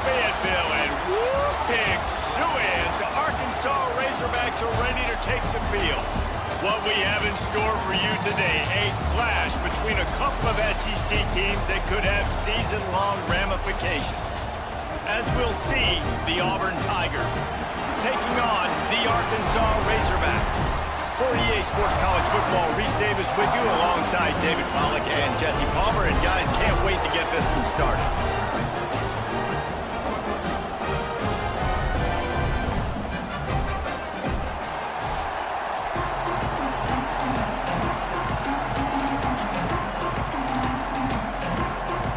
Fayetteville, and whoop, big suez. The Arkansas Razorbacks are ready to take the field. What we have in store for you today, a clash between a couple of SEC teams that could have season-long ramifications. As we'll see, the Auburn Tigers taking on the Arkansas Razorbacks. For EA Sports College Football, Reese Davis with you alongside David Pollack and Jesse Palmer. And guys, can't wait to get this one started.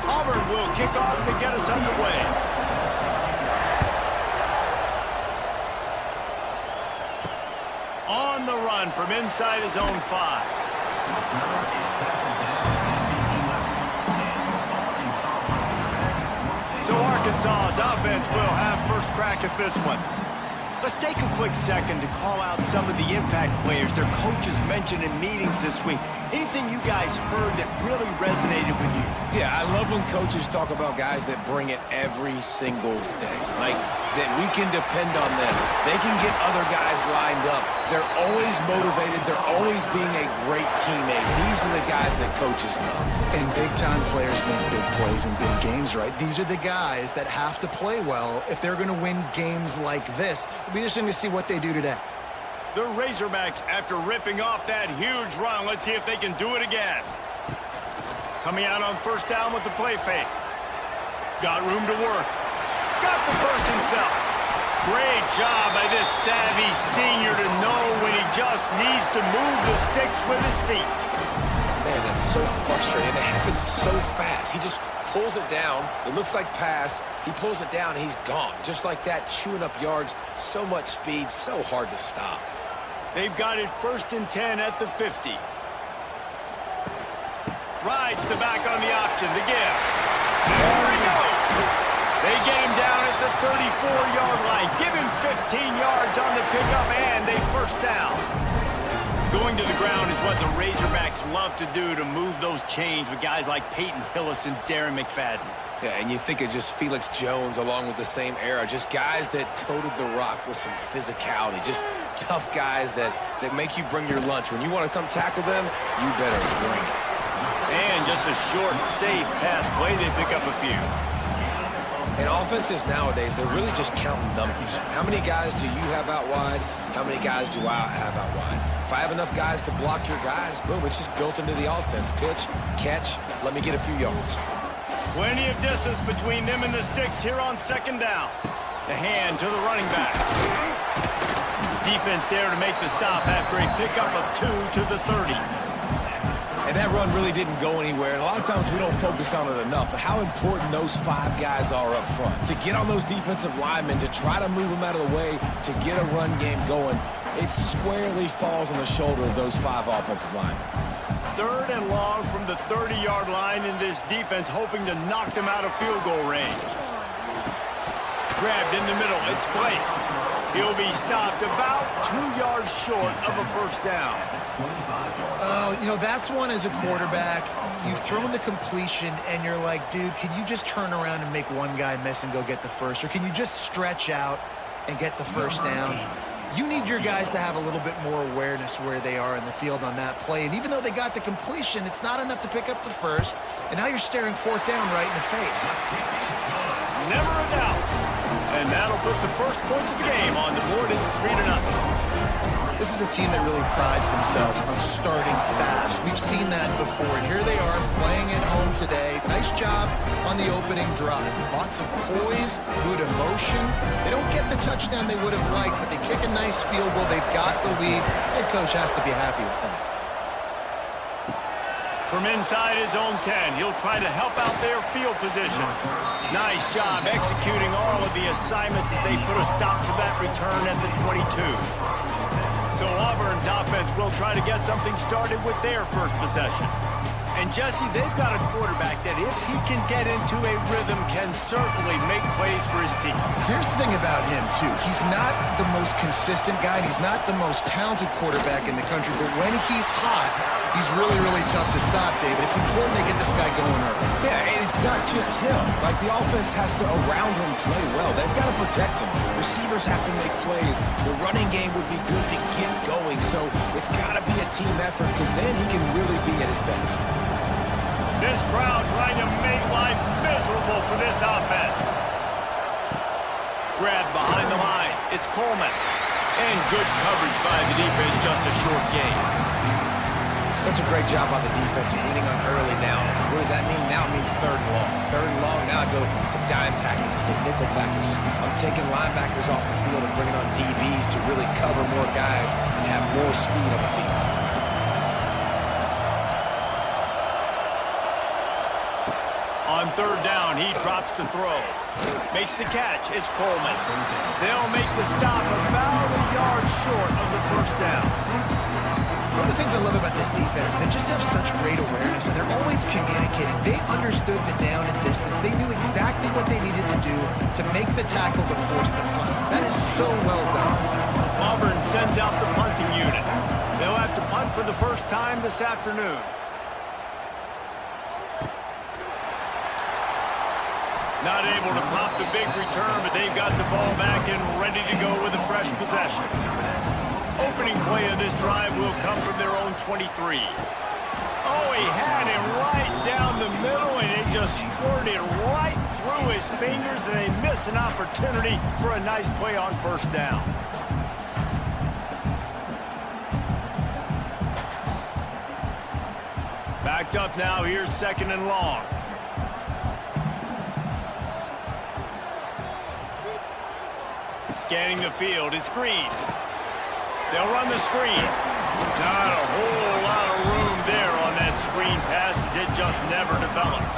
Auburn will kick off to get us underway. On the run from inside his own 5. So Arkansas's offense will have first crack at this one. Let's take a quick second to call out some of the impact players their coaches mentioned in meetings this week. Anything you guys heard that really resonated with you? Yeah, I love when coaches talk about guys that bring it every single day. Like, that we can depend on them. They can get other guys lined up. They're always motivated. They're always being a great teammate. These are the guys that coaches love. And big-time players make big plays in big games, right? These are the guys that have to play well if they're going to win games like this. It'll be interesting to see what they do today. The Razorbacks, after ripping off that huge run, let's see if they can do it again. Coming out on first down with the play fake. Got room to work. Got the first himself. Great job by this savvy senior to know when he just needs to move the sticks with his feet. Man, that's so frustrating. It happens so fast. He just pulls it down. It looks like pass. He pulls it down, and he's gone. Just like that, chewing up yards. So much speed, so hard to stop. They've got it 1st and 10 at the 50. Rides the back on the option, the give. There he goes. They get him down at the 34-yard line. Give him 15 yards on the pickup and a first down. Going to the ground is what the Razorbacks love to do to move those chains with guys like Peyton Hillis and Darren McFadden. Yeah, and you think of just Felix Jones along with the same era. Just guys that toted the rock with some physicality. Just tough guys that make you bring your lunch. When you want to come tackle them, you better bring it. And just a short, safe pass play. They pick up a few. And offenses nowadays, they're really just counting numbers. How many guys do you have out wide? How many guys do I have out wide? If I have enough guys to block your guys, boom, it's just built into the offense. Pitch, catch, let me get a few yards. Plenty of distance between them and the sticks here on 2nd down. The hand to the running back. Defense there to make the stop after a pickup of 2 to the 30. And that run really didn't go anywhere. And a lot of times we don't focus on it enough. But how important those 5 guys are up front. To get on those defensive linemen, to try to move them out of the way, to get a run game going, it squarely falls on the shoulder of those 5 offensive linemen. 3rd and long from the 30-yard line in this defense, hoping to knock them out of field goal range. Grabbed in the middle. It's Blake. He'll be stopped about 2 yards short of a first down. Oh, you know, that's one as a quarterback. You've thrown the completion, and you're like, dude, can you just turn around and make one guy miss and go get the first? Or can you just stretch out and get the first down? You need your guys to have a little bit more awareness where they are in the field on that play. And even though they got the completion, it's not enough to pick up the first. And now you're staring 4th down right in the face. Never a doubt. And that'll put the first points of the game on the board. It's 3-0. This is a team that really prides themselves on starting fast. We've seen that before, and here they are playing at home today. Nice job on the opening drive. Lots of poise, good emotion. They don't get the touchdown they would have liked, but they kick a nice field goal. They've got the lead. Head coach has to be happy with that. From inside his own 10, he'll try to help out their field position. Nice job executing all of the assignments as they put a stop to that return at the 22. So Auburn's offense will try to get something started with their first possession. And Jesse, they've got a quarterback that if he can get into a rhythm can certainly make plays for his team. Here's the thing about him, too. He's not the most consistent guy, and he's not the most talented quarterback in the country, but when he's hot, He's really, really tough to stop, David. It's important they get this guy going early. Yeah, and it's not just him. Like, the offense has to, around him, play well. They've got to protect him. Receivers have to make plays. The running game would be good to get going, so it's got to be a team effort because then he can really be at his best. This crowd trying to make life miserable for this offense. Grab behind the line. It's Coleman. And good coverage by the defense, just a short gain. Such a great job on the defense winning on early downs. What does that mean? Now it means third and long. Third and long, now I go to dime packages, to nickel packages. I'm taking linebackers off the field and bringing on DBs to really cover more guys and have more speed on the field. On third down, he drops to throw. Makes the catch. It's Coleman. They'll make the stop about a yard short of the first down. One of the things I love about this defense is they just have such great awareness, and they're always communicating. They understood the down and distance. They knew exactly what they needed to do to make the tackle to force the punt. That is so well done. Auburn sends out the punting unit. They'll have to punt for the first time this afternoon. Not able to pop the big return, but they've got the ball back and ready to go with a fresh possession. Opening play of this drive will come from their own 23. Oh, he had him right down the middle, and it just squirted right through his fingers, and they miss an opportunity for a nice play on first down. Backed up now, here's second and long. Scanning the field, it's Green. They'll run the screen. Not a whole lot of room there on that screen pass as it just never developed.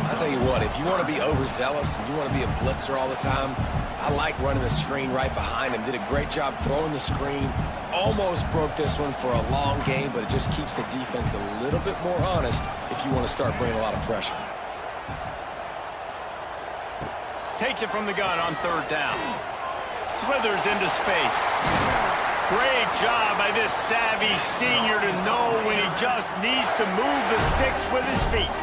I'll tell you what, if you want to be overzealous and you want to be a blitzer all the time, I like running the screen right behind him. Did a great job throwing the screen. Almost broke this one for a long game, but it just keeps the defense a little bit more honest if you want to start bringing a lot of pressure. Takes it from the gun on third down. Slithers into space. Great job by this savvy senior to know when he just needs to move the sticks with his feet.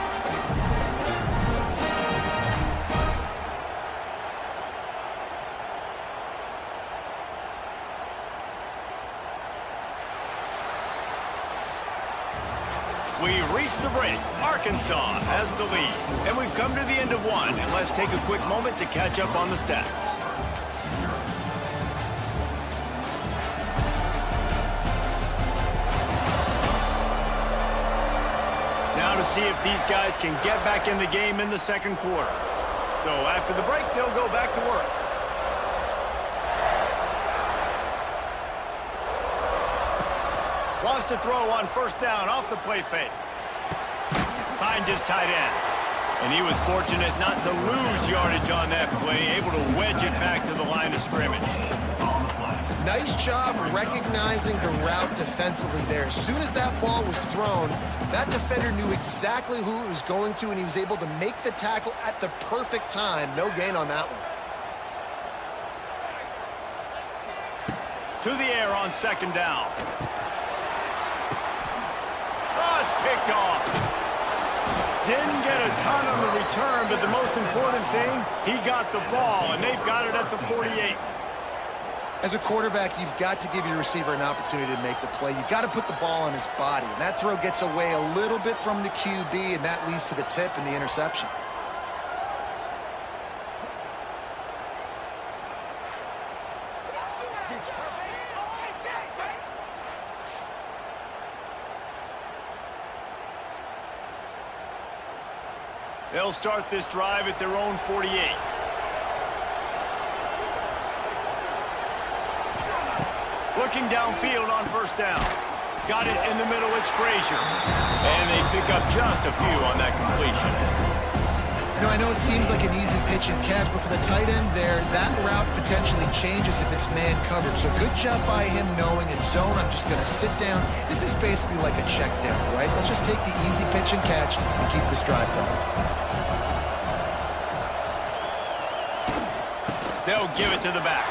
We reach the break. Arkansas has the lead. And we've come to the end of one. And let's take a quick moment to catch up on the stats. Now to see if these guys can get back in the game in the second quarter. So after the break, they'll go back to work. Wants to throw on first down off the play fake. Finds his tight end. And he was fortunate not to lose yardage on that play, able to wedge it back to the line of scrimmage. Nice job recognizing the route defensively there. As soon as that ball was thrown, that defender knew exactly who it was going to, and he was able to make the tackle at the perfect time. No gain on that one. To the air on second down. Oh, it's picked off. Didn't get a ton on the return, but the most important thing, he got the ball, and they've got it at the 48. As a quarterback, you've got to give your receiver an opportunity to make the play. You've got to put the ball on his body, and that throw gets away a little bit from the QB, and that leads to the tip and the interception. They'll start this drive at their own 48. Looking downfield on first down. Got it in the middle, it's Frazier. And they pick up just a few on that completion. You know, I know it seems like an easy pitch and catch, but for the tight end there, that route potentially changes if it's man coverage. So good job by him knowing it's zone. I'm just going to sit down. This is basically like a check down, right? Let's just take the easy pitch and catch and keep this drive going. They'll give it to the back.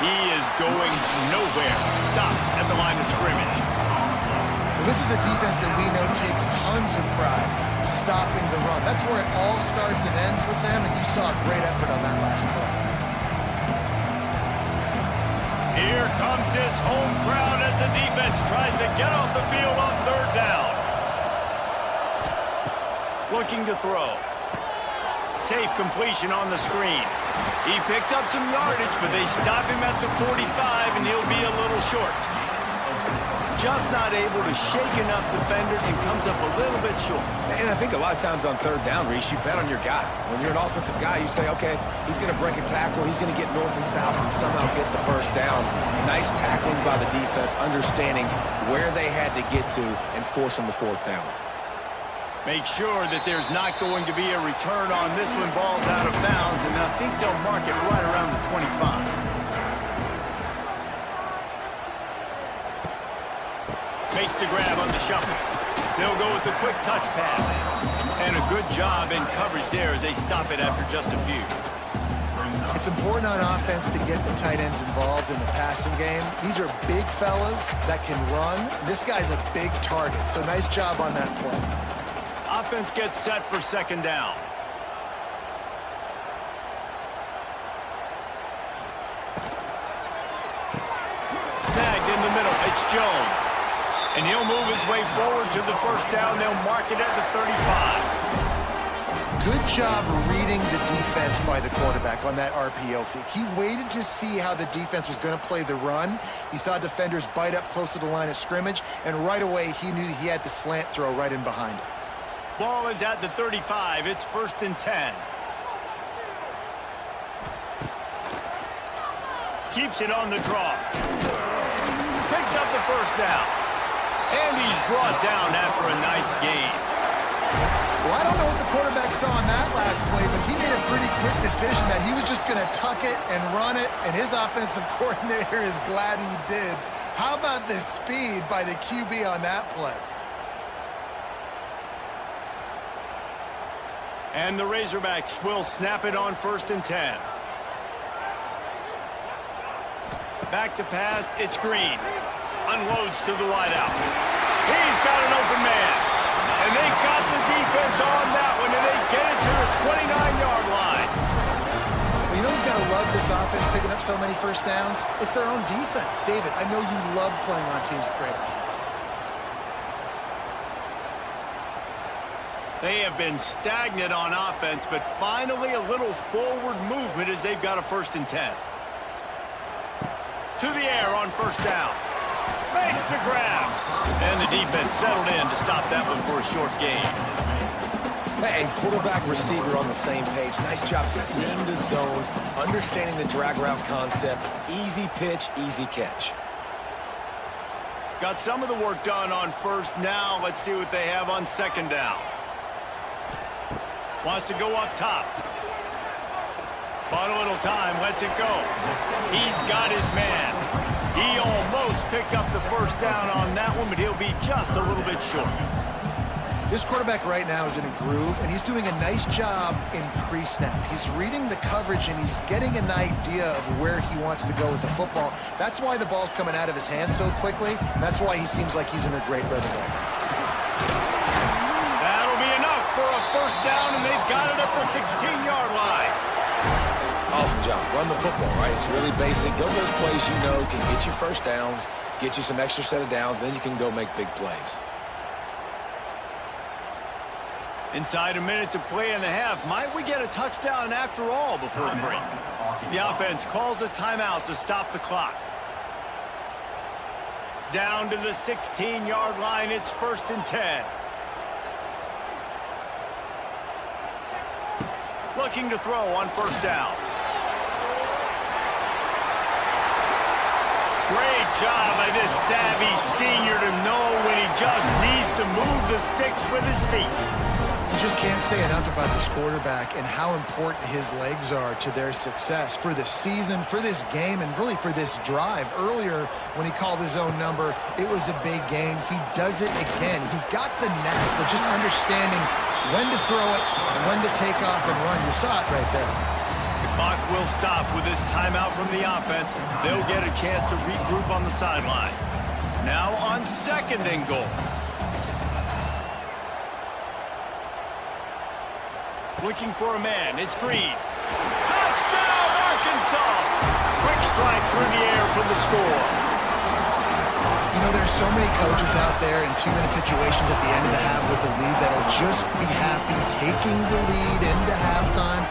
He is going nowhere. Stop at the line of scrimmage. Well, this is a defense that we know takes tons of pride stopping the run. That's where it all starts and ends with them, and you saw a great effort on that last play. Here comes this home crowd as the defense tries to get off the field on third down. Looking to throw. Safe completion on the screen. He picked up some yardage, but they stop him at the 45, and he'll be a little short. Just not able to shake enough defenders and comes up a little bit short. And I think a lot of times on third down, Reese, you bet on your guy. When you're an offensive guy, you say, okay, he's going to break a tackle, he's going to get north and south and somehow get the first down. Nice tackling by the defense, understanding where they had to get to and forcing the fourth down. Make sure that there's not going to be a return on this one. Ball's out of bounds, and I think they'll mark it right around the 25. Makes the grab on the shuffle. They'll go with a quick touch pass. And a good job in coverage there as they stop it after just a few. It's important on offense to get the tight ends involved in the passing game. These are big fellas that can run. This guy's a big target, so nice job on that play. Offense gets set for second down. Snagged in the middle. It's Jones. And he'll move his way forward to the first down. They'll mark it at the 35. Good job reading the defense by the quarterback on that RPO fake. He waited to see how the defense was going to play the run. He saw defenders bite up close to the line of scrimmage, and right away he knew he had the slant throw right in behind him. Ball is at the 35. It's 1st and 10. Keeps it on the draw. Picks up the first down. And he's brought down after a nice gain. Well, I don't know what the quarterback saw on that last play, but he made a pretty quick decision that he was just going to tuck it and run it, and his offensive coordinator is glad he did. How about the speed by the QB on that play? And the Razorbacks will snap it on 1st and 10. Back to pass, it's Green. Unloads to the wideout. He's got an open man. And they got the defense on that one, and they get it to the 29-yard line. Well, you know who's got to love this offense picking up so many first downs? It's their own defense. David, I know you love playing on teams with great offenses. They have been stagnant on offense, but finally a little forward movement as they've got a 1st and 10. To the air on first down. Makes the grab. And the defense settled in to stop that one for a short gain. And quarterback receiver on the same page. Nice job seeing the zone, understanding the drag route concept. Easy pitch, easy catch. Got some of the work done on first. Now let's see what they have on second down. Wants to go up top. Bought a little time, lets it go. He's got his man. He almost picked up the first down on that one, but he'll be just a little bit short. This quarterback right now is in a groove, and he's doing a nice job in pre-snap. He's reading the coverage, and he's getting an idea of where he wants to go with the football. That's why the ball's coming out of his hands so quickly, and that's why he seems like he's in a great rhythm right now. That'll be enough for a first down, and they've got it at the 16-yard line. Awesome job. Run the football, right? It's really basic. Go those plays you know can get you first downs, get you some extra set of downs, then you can go make big plays. Inside a minute to play and a half. Might we get a touchdown after all before the break? The offense calls a timeout to stop the clock. Down to the 16-yard line. It's 1st and 10. Looking to throw on first down. Great job by this savvy senior to know when he just needs to move the sticks with his feet. You just can't say enough about this quarterback and how important his legs are to their success for the season, for this game, and really for this drive. Earlier, when he called his own number, it was a big gain. He does it again. He's got the knack for just understanding when to throw it, when to take off and run. You saw it right there. The clock will stop with this timeout from the offense. They'll get a chance to regroup on the sideline. Now on 2nd and goal. Looking for a man. It's Green. Touchdown, Arkansas! Quick strike through the air for the score. You know, there's so many coaches out there in 2-minute situations at the end of the half with the lead that'll just be happy taking the lead into halftime.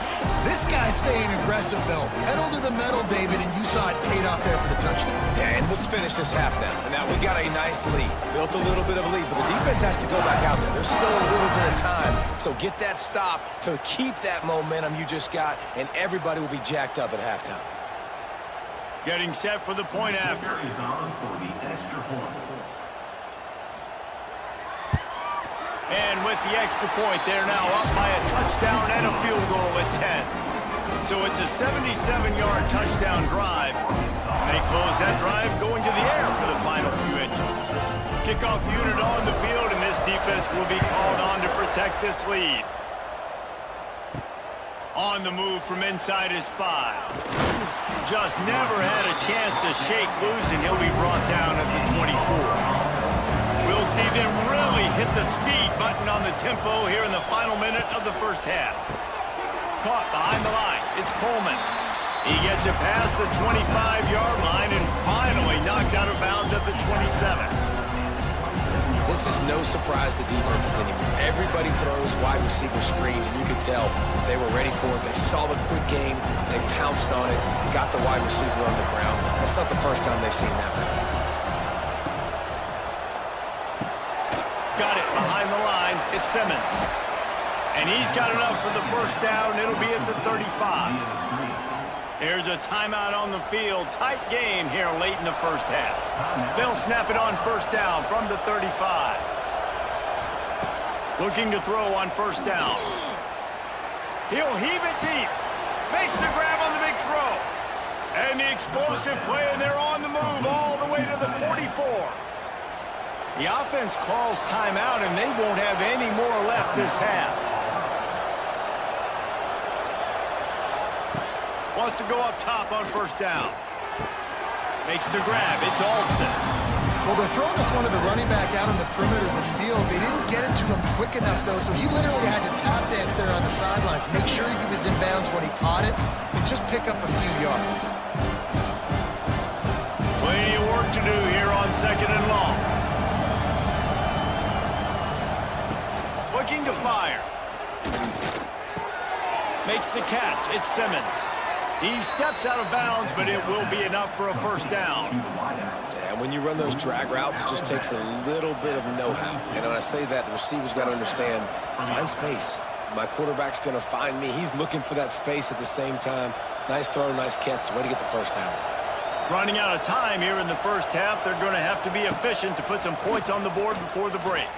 This guy's staying aggressive, though. Pedal to the metal, David, and you saw it paid off there for the touchdown. Yeah, and let's finish this half now. Now, we got a nice lead. Built a little bit of a lead, but the defense has to go back out there. There's still a little bit of time, so get that stop to keep that momentum you just got, and everybody will be jacked up at halftime. Getting set for the point after. And with the extra point, they're now up by a touchdown and a field goal at 10. So it's a 77-yard touchdown drive. They close that drive going to the air for the final few inches. Kickoff unit on the field, and this defense will be called on to protect this lead. On the move from inside his 5. Just never had a chance to shake loose, and he'll be brought down at the 24. We'll see them really hit the speed button on the tempo here in the final minute of the first half. Caught behind the line. It's Coleman. He gets it past the 25-yard line and finally knocked out of bounds at the 27. This is no surprise to defenses anymore. Everybody throws wide receiver screens, and you can tell they were ready for it. They saw the quick game. They pounced on it, got the wide receiver on the ground. That's not the first time they've seen that one. Got it behind the line. It's Simmons. And he's got enough for the first down. It'll be at the 35. There's a timeout on the field. Tight game here late in the first half. They'll snap it on first down from the 35. Looking to throw on first down. He'll heave it deep. Makes the grab on the big throw. And the explosive play, and they're on the move all the way to the 44. The offense calls timeout, and they won't have any more left this half. Wants to go up top on first down. Makes the grab. It's Alston. Well, they're throwing this one to the running back out on the perimeter of the field. They didn't get it to him quick enough, though, so he literally had to tap dance there on the sidelines, make sure he was in bounds when he caught it, and just pick up a few yards. Plenty of work to do here on 2nd and long. Looking to fire. Makes the catch. It's Simmons. He steps out of bounds, but it will be enough for a first down. And when you run those drag routes, it just takes a little bit of know-how. And when I say that, the receiver's got to understand, find space. My quarterback's going to find me. He's looking for that space at the same time. Nice throw, nice catch. Way to get the first down. Running out of time here in the first half. They're going to have to be efficient to put some points on the board before the break.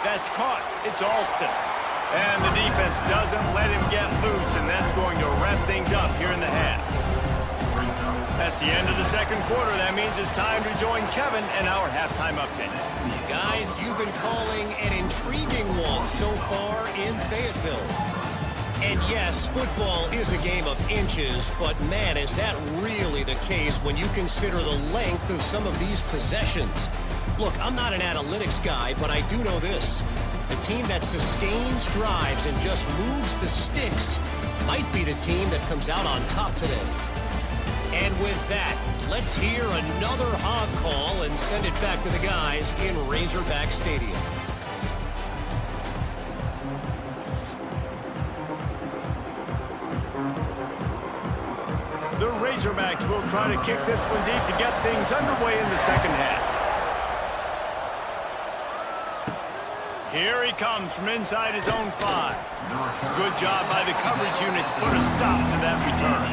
That's caught. It's Alston. And the defense doesn't let him get loose, and that's going to wrap things up here in the half. That's the end of the second quarter. That means it's time to join Kevin and our halftime update. Guys, you've been calling an intriguing one so far in Fayetteville. And yes, football is a game of inches, but man, is that really the case when you consider the length of some of these possessions. Look, I'm not an analytics guy, but I do know this. The team that sustains drives and just moves the sticks might be the team that comes out on top today. And with that, let's hear another hog call and send it back to the guys in Razorback Stadium. The Razorbacks will try to kick this one deep to get things underway in the second half. Here he comes from inside his own 5. Good job by the coverage unit to put a stop to that return.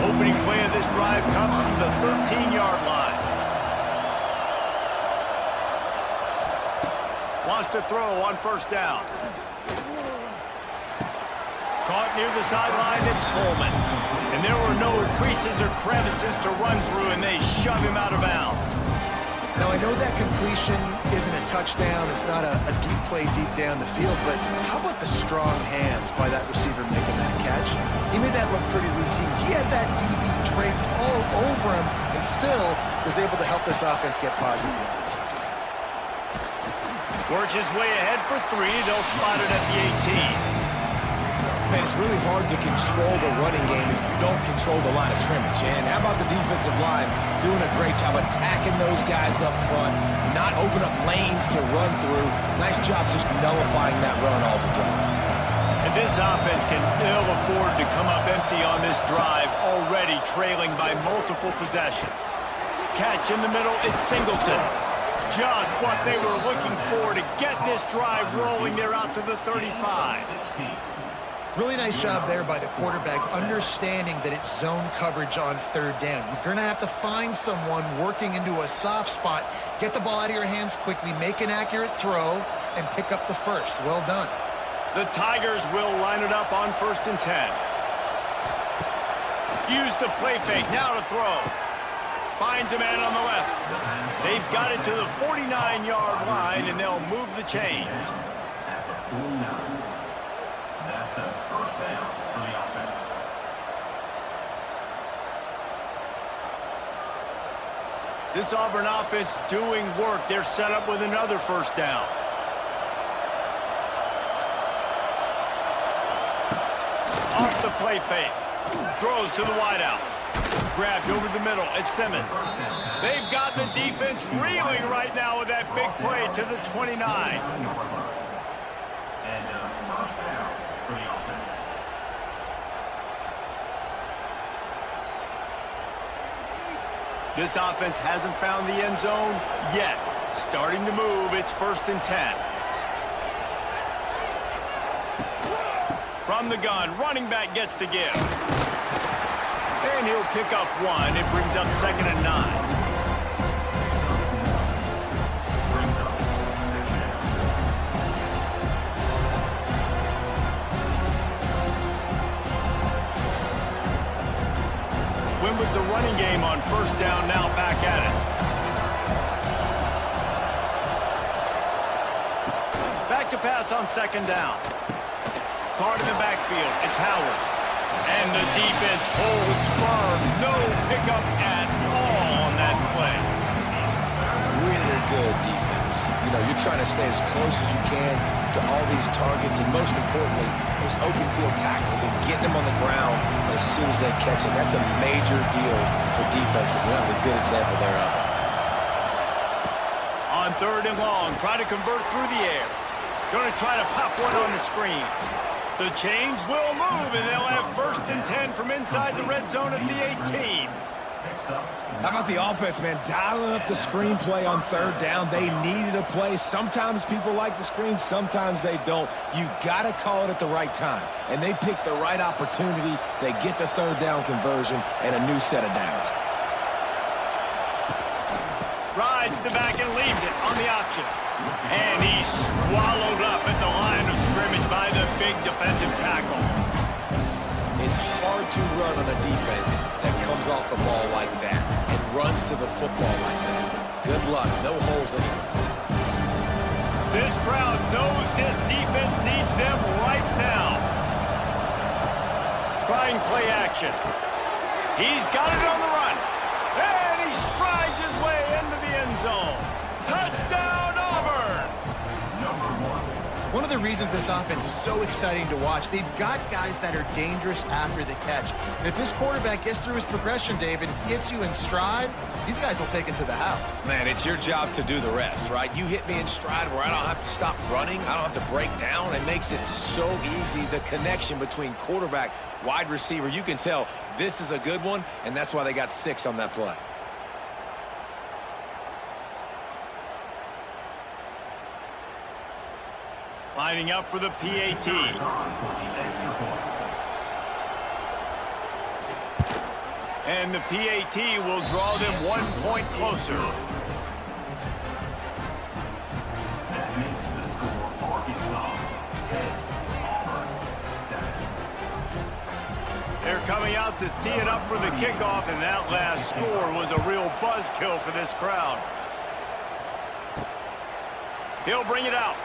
Opening play of this drive comes from the 13-yard line. Wants to throw on first down. Caught near the sideline, it's Coleman. And there were no creases or crevices to run through, and they shove him out of bounds. Now, I know that completion isn't a touchdown. It's not a deep play deep down the field, but how about the strong hands by that receiver making that catch? He made that look pretty routine. He had that DB scraped all over him and still was able to help this offense get positive yards. Works his way ahead for 3. They'll spot it at the 18. Man, it's really hard to control the running game if you don't control the line of scrimmage. And how about the defensive line doing a great job attacking those guys up front, not open up lanes to run through. Nice job just nullifying that run altogether. And this offense can ill afford to come up empty on this drive, already trailing by multiple possessions. Catch in the middle, it's Singleton. Just what they were looking for to get this drive rolling. They're out to the 35. Really nice job there by the quarterback, understanding that it's zone coverage on third down. You're going to have to find someone working into a soft spot, get the ball out of your hands quickly, make an accurate throw, and pick up the first. Well done. The Tigers will line it up on 1st and 10. Use the play fake, now to throw. Finds a man on the left. They've got it to the 49-yard line, and they'll move the chains. That's a first down for the offense. This Auburn offense doing work. They're set up with another first down. Off the play fake. Throws to the wideout. Grabbed over the middle. It's Simmons. They've got the defense reeling right now with that big play to the 29. And first down for the offense. This offense hasn't found the end zone yet. Starting to move, it's 1st and 10. From the gun, running back gets to give. And he'll pick up 1. It brings up 2nd and 9. With the running game on 1st down, now back at it. Back to pass on 2nd down. Card in the backfield. It's Howard. And the defense holds firm. No pickup at all on that play. Really good defense. You know, you're trying to stay as close as you can to all these targets, and most importantly, those open field tackles and getting them on the ground as soon as they catch it. That's a major deal for defenses, and that was a good example there of it. On 3rd and long, try to convert through the air. Going to try to pop one on the screen. The chains will move, and they'll have 1st and 10 from inside the red zone at the 18. How about the offense, man? Dialing up the screenplay on 3rd down. They needed a play. Sometimes people like the screen, sometimes they don't. You got to call it at the right time. And they picked the right opportunity. They get the 3rd down conversion and a new set of downs. Rides the back and leaves it on the option. And he's swallowed up at the line of scrimmage by the big defensive tackle. It's hard to run on a defense that comes off the ball like that and runs to the football like that. Good luck. No holes anywhere. This crowd knows this defense needs them right now. Trying play action. He's got it on the run. And he strides his way into the end zone. Touchdown, Auburn! One of the reasons this offense is so exciting to watch, they've got guys that are dangerous after the catch. And if this quarterback gets through his progression, David, gets you in stride, these guys will take it to the house. Man, it's your job to do the rest, right? You hit me in stride where I don't have to stop running. I don't have to break down. It makes it so easy. The connection between quarterback, wide receiver, you can tell this is a good one, and that's why they got 6 on that play. Lining up for the PAT. And the PAT will draw them 1 point closer. That makes the score Arkansas 10, Auburn 7. They're coming out to tee it up for the kickoff, and that last score was a real buzzkill for this crowd. He'll bring it out.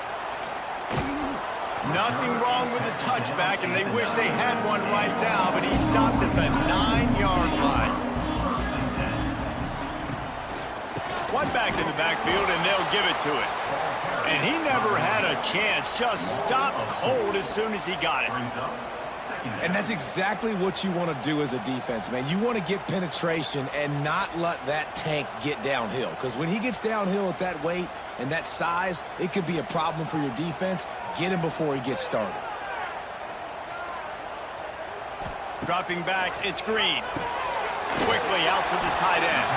Nothing wrong with the touchback, and they wish they had one right now, but he stopped at the 9-yard line. one back in the backfield, and they'll give it to it. And he never had a chance. Just stopped cold as soon as he got it. And that's exactly what you want to do as a defense, man. You want to get penetration and not let that tank get downhill. Because when he gets downhill at that weight and that size, it could be a problem for your defense. Get him before he gets started. Dropping back, it's Green. Quickly out to the tight end.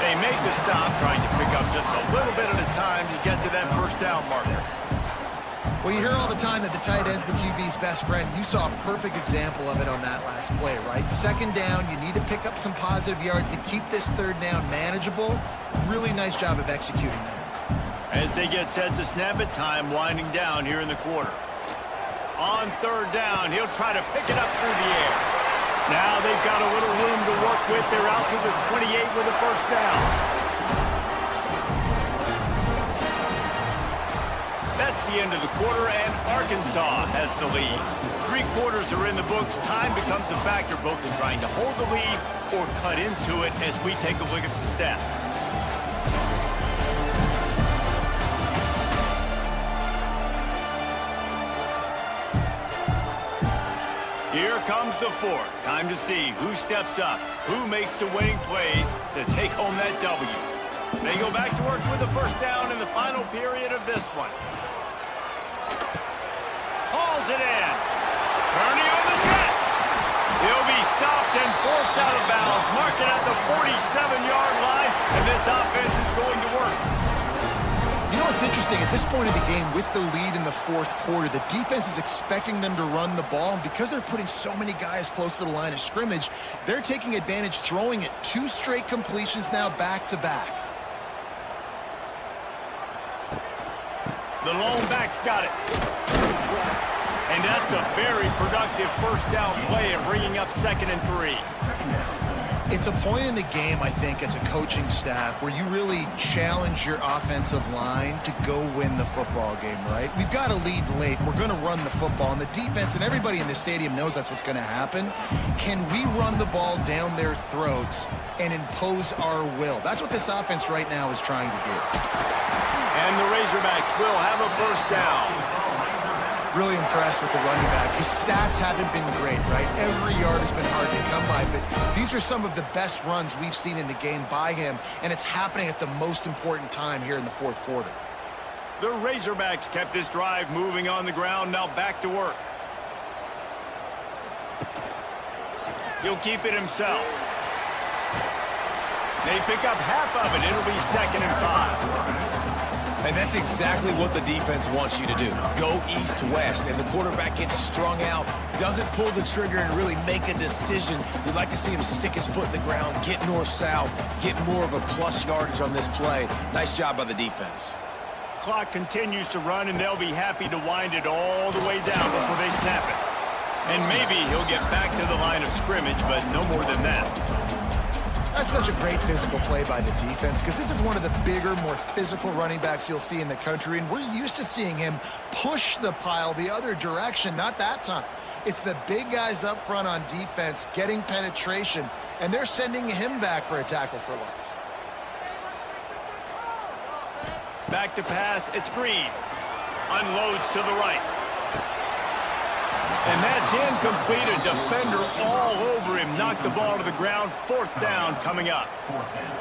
They make the stop, trying to pick up just a little bit at a time to get to that first down marker. Well, you hear all the time that the tight end's the QB's best friend. You saw a perfect example of it on that last play, right? Second down, you need to pick up some positive yards to keep this third down manageable. Really nice job of executing there. As they get set to snap it, time winding down here in the quarter. On third down, he'll try to pick it up through the air. Now they've got a little room to work with. They're out to the 28 with a first down. That's the end of the quarter, and Arkansas has the lead. 3 quarters are in the books. Time becomes a factor both in trying to hold the lead or cut into it as we take a look at the stats. Here comes the fourth. Time to see who steps up, who makes the winning plays to take home that W. They go back to work with the first down in the final period of this one. Hauls it in. Kearney on the Jets. He'll be stopped and forced out of bounds. Marking at the 47-yard line, and this offense is going to work. You know what's interesting? At this point of the game, with the lead in the fourth quarter, the defense is expecting them to run the ball, and because they're putting so many guys close to the line of scrimmage, they're taking advantage, throwing it 2 straight completions now back-to-back. The lone back's got it. And that's a very productive first down play and bringing up 2nd and 3. It's a point in the game, I think, as a coaching staff where you really challenge your offensive line to go win the football game, right? We've got a lead late. We're going to run the football, and the defense and everybody in the stadium knows that's what's going to happen. Can we run the ball down their throats and impose our will? That's what this offense right now is trying to do. And the Razorbacks will have a first down. Really impressed with the running back. His stats haven't been great, right? Every yard has been hard to come by, but these are some of the best runs we've seen in the game by him, and it's happening at the most important time here in the fourth quarter. The Razorbacks kept this drive moving on the ground, now back to work. He'll keep it himself. They pick up half of it. It'll be 2nd and 5. And that's exactly what the defense wants you to do. Go east-west, and the quarterback gets strung out, doesn't pull the trigger and really make a decision. You'd like to see him stick his foot in the ground, get north-south, get more of a plus yardage on this play. Nice job by the defense. Clock continues to run, and they'll be happy to wind it all the way down before they snap it. And maybe he'll get back to the line of scrimmage, but no more than that. That's such a great physical play by the defense because this is one of the bigger, more physical running backs you'll see in the country, and we're used to seeing him push the pile the other direction. Not that time. It's the big guys up front on defense getting penetration, and they're sending him back for a tackle for loss. Back to pass, it's Green. Unloads to the right. And that's incomplete. A defender all over him. Knocked the ball to the ground. 4th down coming up.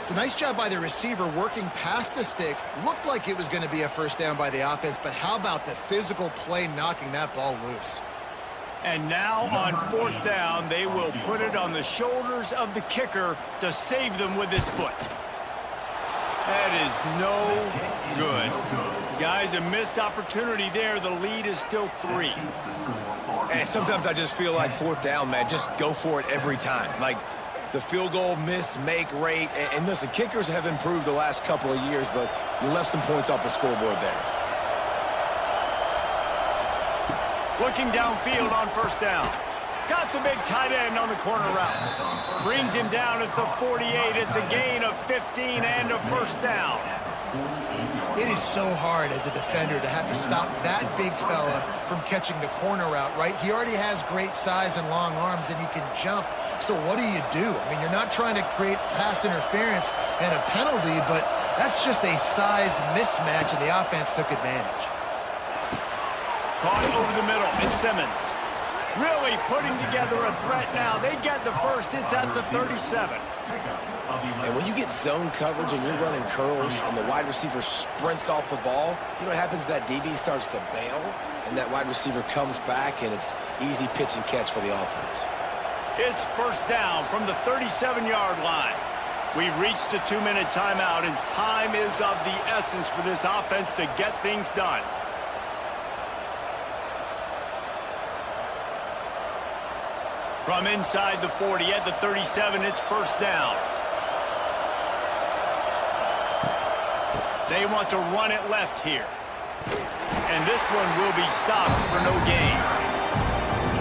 It's a nice job by the receiver working past the sticks. Looked like it was going to be a first down by the offense, but how about the physical play knocking that ball loose? And now on 4th down, they will put it on the shoulders of the kicker to save them with his foot. That is no good. Guys, a missed opportunity there. The lead is still 3. And sometimes I just feel like 4th down, man, just go for it every time. Like the field goal miss-make rate. And listen, kickers have improved the last couple of years, but you left some points off the scoreboard there. Looking downfield on 1st down. Got the big tight end on the corner route. Brings him down at the 48. It's a gain of 15 and a first down. It is so hard as a defender to have to stop that big fella from catching the corner route, right? He already has great size and long arms, and he can jump. So what do? I mean, you're not trying to create pass interference and a penalty, but That's just a size mismatch, and the offense took advantage. Caught over the middle, it's Simmons. Really putting together a threat now. They get the first. It's at the 37. And when you get zone coverage and you're running curls and the wide receiver sprints off the ball, you know what happens? That DB starts to bail, and that wide receiver comes back, and it's easy pitch and catch for the offense. It's first down from the 37-yard line. We've reached the 2-minute timeout, and time is of the essence for this offense to get things done. From inside the 40 at the 37, it's first down. They want to run it left here. And this one will be stopped for no gain.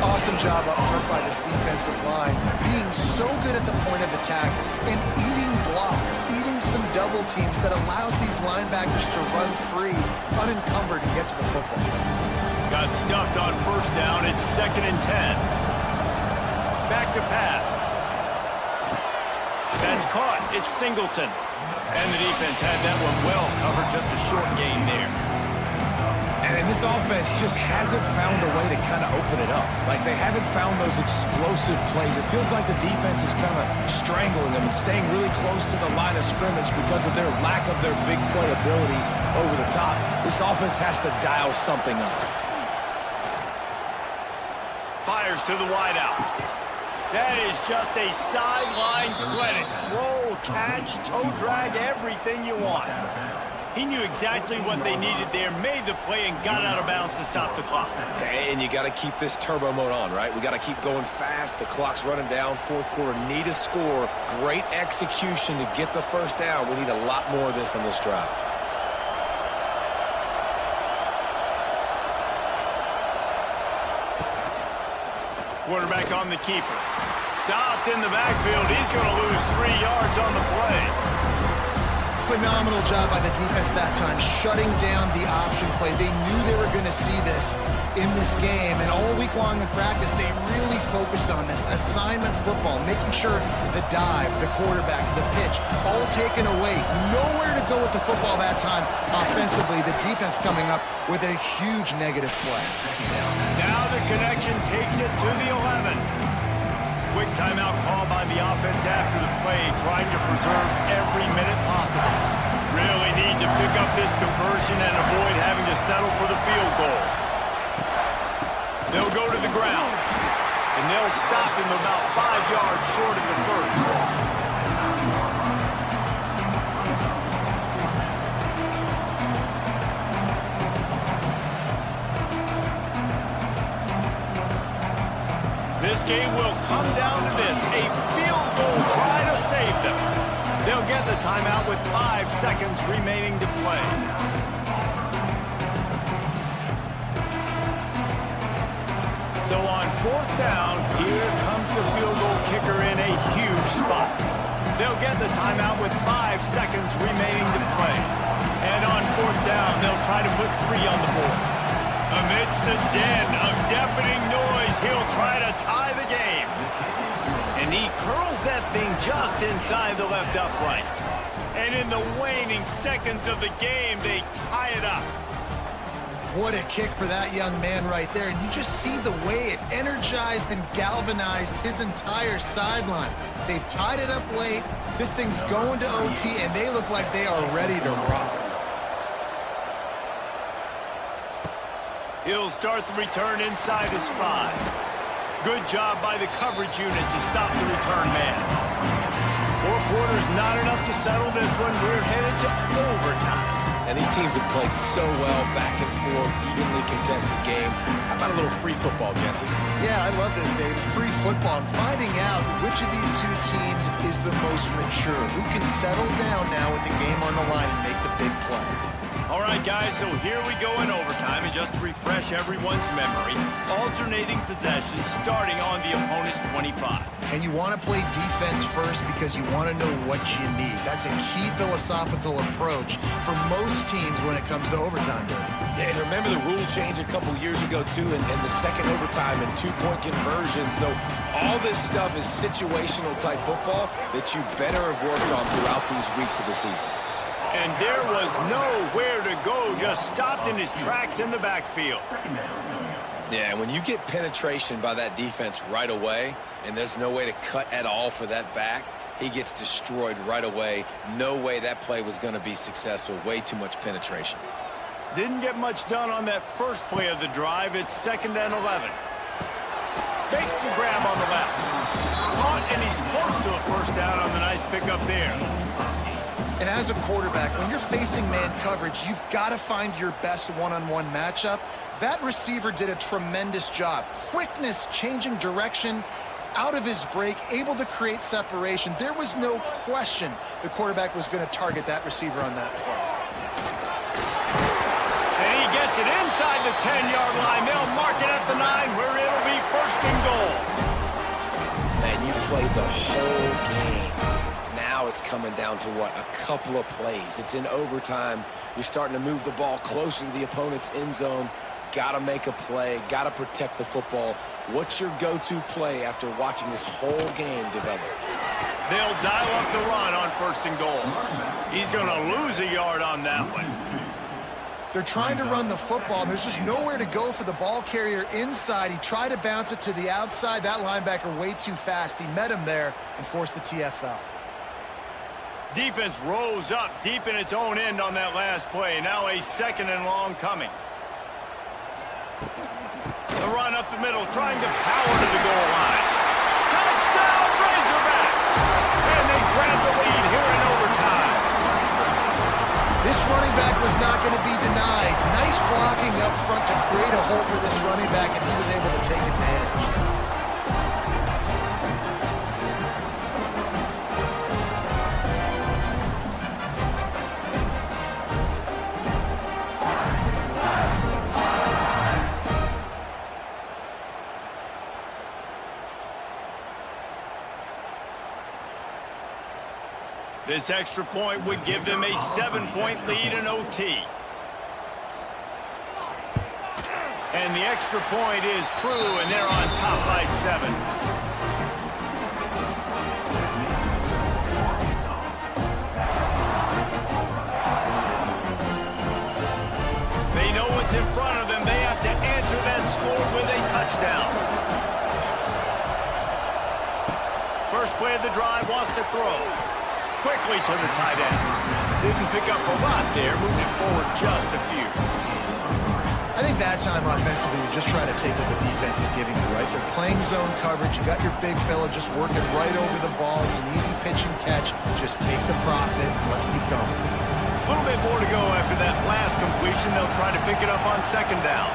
Awesome job up front by this defensive line, being so good at the point of attack and eating blocks, eating some double teams that allows these linebackers to run free, unencumbered, and get to the football. Got stuffed on first down. It's 2nd and 10. Back to pass. That's caught. It's Singleton. And the defense had that one well covered. Just a short gain there. And this offense just hasn't found a way to kind of open it up. Like, they haven't found those explosive plays. It feels like the defense is kind of strangling them and staying really close to the line of scrimmage because of their lack of their big play ability over the top. This offense has to dial something up. Fires to the wideout. That is just a sideline credit. Throw, catch, toe drag, everything you want. He knew exactly what they needed there, made the play, and got out of bounds to stop the clock. And you got to keep this turbo mode on, right? We got to keep going fast. The clock's running down. Fourth quarter, need a score. Great execution to get the first down. We need a lot more of this on this drive. Quarterback on the keeper. Stopped in the backfield. He's going to lose 3 yards on the play. Phenomenal job by the defense that time, shutting down the option play. They knew they were going to see this in this game, and all week long in practice, they really focused on this. Assignment football, making sure the dive, the quarterback, the pitch, all taken away. Nowhere to go with the football that time offensively. The defense coming up with a huge negative play. Now the connection takes it to the 11. Quick timeout call by the offense after the play, trying to preserve every minute possible. Really need to pick up this conversion and avoid having to settle for the field goal. They'll go to the ground, and they'll stop him about 5 yards short of the first. This game will come down to this, a field goal try to save them. They'll get the timeout with 5 seconds remaining to play. So on 4th down, here comes the field goal kicker in a huge spot. They'll get the timeout with 5 seconds remaining to play. And on 4th down, they'll try to put 3 on the board. Amidst the din of deafening noise, he'll try to tie the game. And he curls that thing just inside the left upright. And in the waning seconds of the game, they tie it up. What a kick for that young man right there. And you just see the way it energized and galvanized his entire sideline. They've tied it up late. This thing's going to OT, and they look like they are ready to rock. He'll start the return inside his 5. Good job by the coverage unit to stop the return man. 4 quarters not enough to settle this one. We're headed to overtime. And these teams have played so well, back and forth, evenly contested game. How about a little free football, Jesse? Yeah, I love this, David. Free football and finding out which of these two teams is the most mature, who can settle down now with the game on the line and make the big play. All right, guys, so here we go in overtime, and just to refresh everyone's memory, alternating possessions starting on the opponent's 25. And you want to play defense first because you want to know what you need. That's a key philosophical approach for most teams when it comes to overtime, David. Yeah, and remember the rule change a couple years ago, too, and the second overtime and 2-point conversion. So all this stuff is situational type football that you better have worked on throughout these weeks of the season. And there was nowhere to go, just stopped in his tracks in the backfield. Yeah, when you get penetration by that defense right away, and there's no way to cut at all for that back, he gets destroyed right away. No way that play was going to be successful. Way too much penetration. Didn't get much done on that first play of the drive. It's 2nd and 11. Makes the grab on the left. Caught, and he's close to a first down on the nice pickup there. And as a quarterback, when you're facing man coverage, you've got to find your best one-on-one matchup. That receiver did a tremendous job. Quickness, changing direction, out of his break, able to create separation. There was no question the quarterback was going to target that receiver on that play. And he gets it inside the 10-yard line. They'll mark it at the 9, where it'll be 1st and goal. Man, you played the whole game. Now it's coming down to, what, a couple of plays. It's in overtime. You're starting to move the ball closer to the opponent's end zone. Got to make a play. Got to protect the football. What's your go-to play after watching this whole game develop? They'll dial up the run on 1st and goal. He's going to lose a yard on that one. They're trying to run the football, and there's just nowhere to go for the ball carrier inside. He tried to bounce it to the outside. That linebacker way too fast. He met him there and forced the TFL. Defense rose up deep in its own end on that last play. Now a 2nd and long coming. The run up the middle, trying to power to the goal line. Touchdown, Razorbacks! And they grab the lead here in overtime. This running back was not going to be denied. Nice blocking up front to create a hole for this running back, and he was able to take advantage. This extra point would give them a 7-point lead in OT. And the extra point is true, and they're on top by 7. They know what's in front of them. They have to answer that score with a touchdown. First play of the drive, wants to throw. Quickly to the tight end. Didn't pick up a lot there, moving it forward just a few. I think that time offensively, you're just trying to take what the defense is giving you, right? They're playing zone coverage. You got your big fella just working right over the ball. It's an easy pitch and catch. Just take the profit. Let's keep going. A little bit more to go after that last completion. They'll try to pick it up on 2nd down.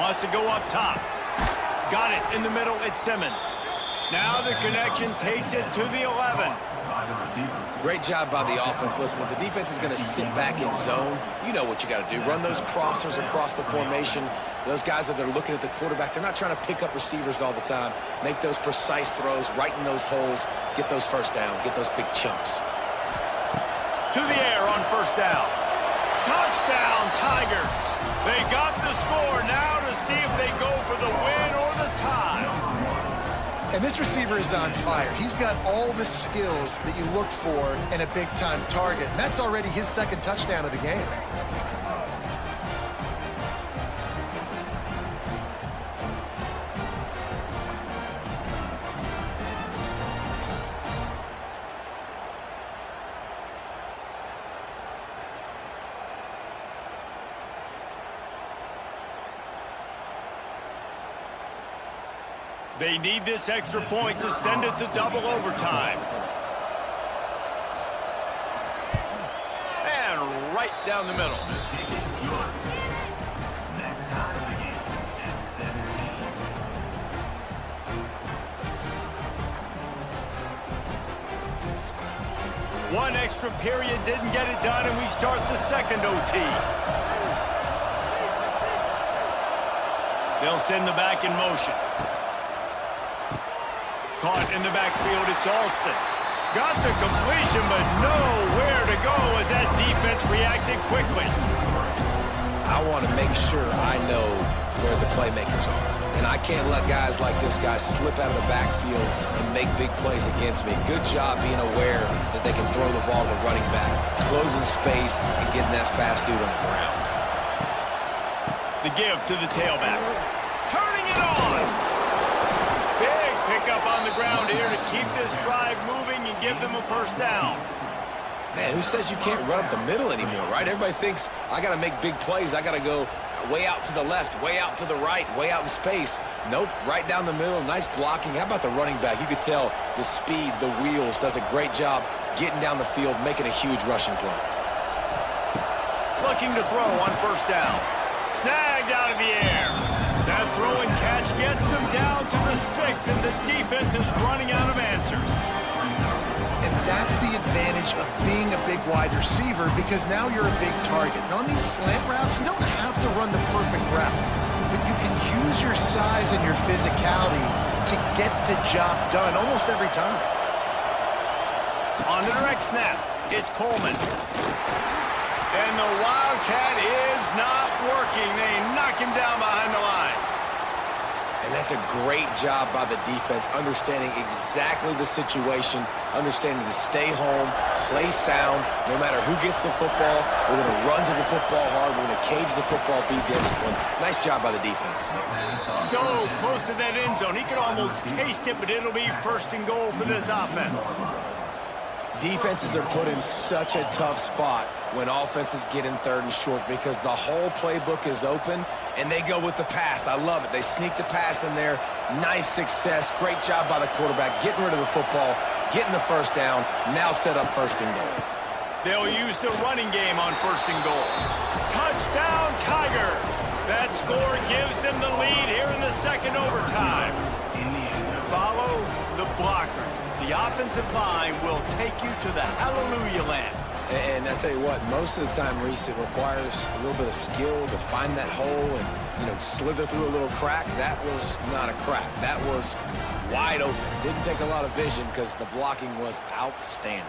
Wants to go up top. Got it in the middle. It's Simmons. Now the connection takes it to the 11. Great job by the offense. Listen, if the defense is going to sit back in zone, you know what you got to do. Run those crossers across the formation. Those guys that are looking at the quarterback, they're not trying to pick up receivers all the time. Make those precise throws, right in those holes, get those first downs, get those big chunks. To the air on 1st down. Touchdown, Tigers. They got the score. Now to see if they go for the win or the tie. And this receiver is on fire. He's got all the skills that you look for in a big-time target. And that's already his 2nd touchdown of the game. They need this extra point to send it to double overtime. And right down the middle. One extra period didn't get it done, and we start the 2nd OT. They'll send the back in motion. Caught in the backfield, it's Alston. Got the completion, but nowhere to go as that defense reacted quickly. I want to make sure I know where the playmakers are. And and I can't let guys like this guy slip out of the backfield and make big plays against me. Good job being aware that they can throw the ball to the running back, closing space, and getting that fast dude on the ground. The give to the tailback. Turning it on! Big pickup on the ground here to keep this drive moving and give them a first down. Man, who says you can't run up the middle anymore, right? Everybody thinks I got to make big plays. I got to go way out to the left, way out to the right, way out in space. Nope, right down the middle. Nice blocking. How about the running back? You could tell the speed, the wheels, does a great job getting down the field, making a huge rushing play. Looking to throw on first down. Snagged out of the air. That throw and catch gets them down to the 6, and the defense is running out of answers. And that's the advantage of being a big wide receiver, because now you're a big target. Now on these slant routes, you don't have to run the perfect route, but you can use your size and your physicality to get the job done almost every time. On the direct snap, it's Coleman. And the Wildcat is not working. They knock him down behind the line. And that's a great job by the defense, understanding exactly the situation, understanding to stay home, play sound. No matter who gets the football, we're going to run to the football hard. We're going to cage the football, be disciplined. Nice job by the defense. So close to that end zone. He could almost taste it, but it'll be first and goal for this offense. Defenses are put in such a tough spot when offenses get in third and short, because the whole playbook is open and they go with the pass. I love it. They sneak the pass in there. Nice success. Great job by the quarterback getting rid of the football, getting the first down, now set up first and goal. They'll use the running game on first and goal. Touchdown, Tigers! That score gives them the lead here in the second overtime. Follow the blockers. The offensive line will take you to the hallelujah land. And I tell you what, most of the time, Reese, it requires a little bit of skill to find that hole and, you know, slither through a little crack. That was not a crack. That was wide open. Didn't take a lot of vision because the blocking was outstanding.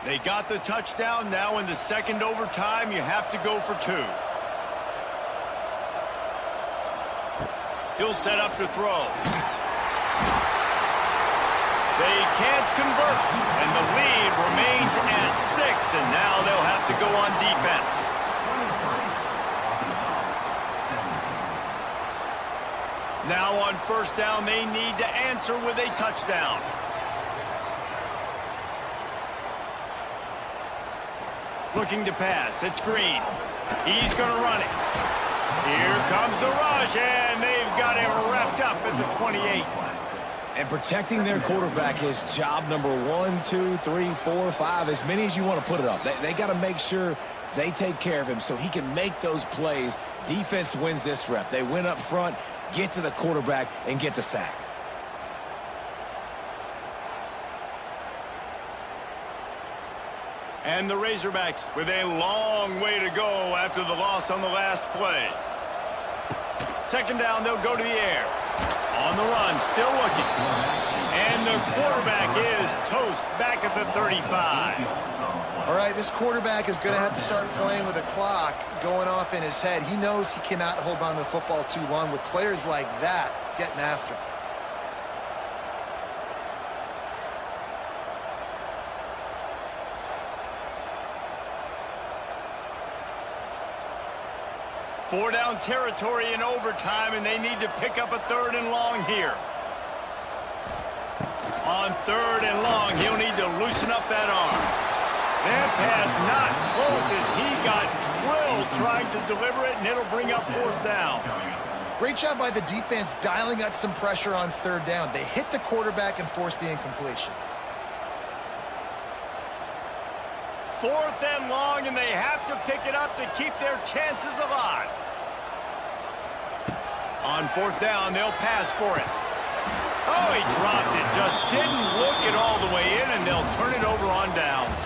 They got the touchdown. Now in the second overtime, you have to go for 2. He'll set up to throw. They can't convert, and the lead remains at 6, and now they'll have to go on defense. Now on first down, they need to answer with a touchdown. Looking to pass, it's Green. He's going to run it. Here comes the rush, and they've got him wrapped up at the 28. And protecting their quarterback is job number 1, 2, 3, 4, 5, as many as you want to put it up. They got to make sure they take care of him so he can make those plays. Defense wins this rep. They win up front, get to the quarterback, and get the sack. And the Razorbacks with a long way to go after the loss on the last play. Second down, they'll go to the air. On the run, still looking. And the quarterback is toast back at the 35. All right, this quarterback is going to have to start playing with a clock going off in his head. He knows he cannot hold on to the football too long with players like that getting after him. Four-down territory in overtime, and they need to pick up a 3rd and long here. On 3rd and long, he'll need to loosen up that arm. That pass not close as he got drilled trying to deliver it, and it'll bring up 4th down. Great job by the defense dialing up some pressure on 3rd down. They hit the quarterback and forced the incompletion. 4th and long, and they have to pick it up to keep their chances alive. On 4th down, they'll pass for it. Oh, he dropped it. Just didn't look it all the way in, and they'll turn it over on downs.